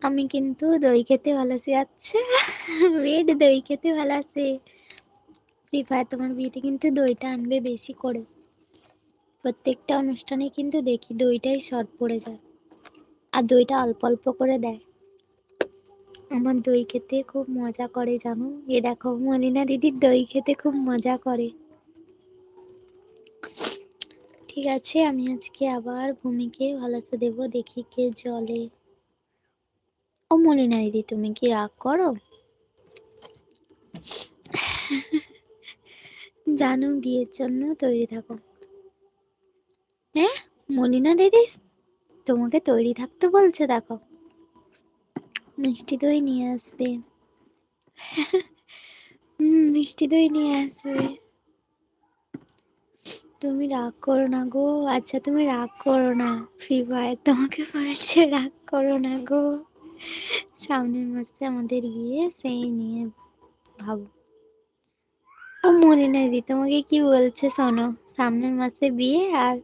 আমি কিন্তু দই খেতে ভালোবাসি। আচ্ছা, মেয়ের দই খেতে ভালোবাসে। ফ্রি ফায়ার তোমার বিয়েতে কিন্তু দইটা আনবে বেশি করে। প্রত্যেকটা অনুষ্ঠানে কিন্তু দেখি দইটাই শর্ট পড়ে যায়, আর দইটা অল্প অল্প করে দেয়। আমার দই খেতে খুব মজা করে জানো। এ দেখো মলিনা দিদির দই খেতে খুব মজা করে। ঠিক আছে, আমি আজকে আবার ভূমিকে ভালোবাসা দেবো, দেখি কে জলে। ও মলিনা দিদি, তুমি কি রাগ করো? জানো বিয়ের জন্য তৈরি থাকো। হ্যাঁ, মলিনা দিদি তোমাকে তৈরি থাকতে বলছে, দেখো মিষ্টি দই নিয়ে আসবে। মিষ্টি দই নিয়ে আসবে। তুমি রাগ করো না গো। আচ্ছা তুমি রাগ করো না, ফ্রি ফায়ার তোমাকে বলেছে রাগ করো না গো। সামনের মাসে আমাদের বিয়ে, সেই নিয়ে ভাবো। ও মলিনা দি তোমাকে কি বলছে শোনো, সামনের মাসে বিয়ে আর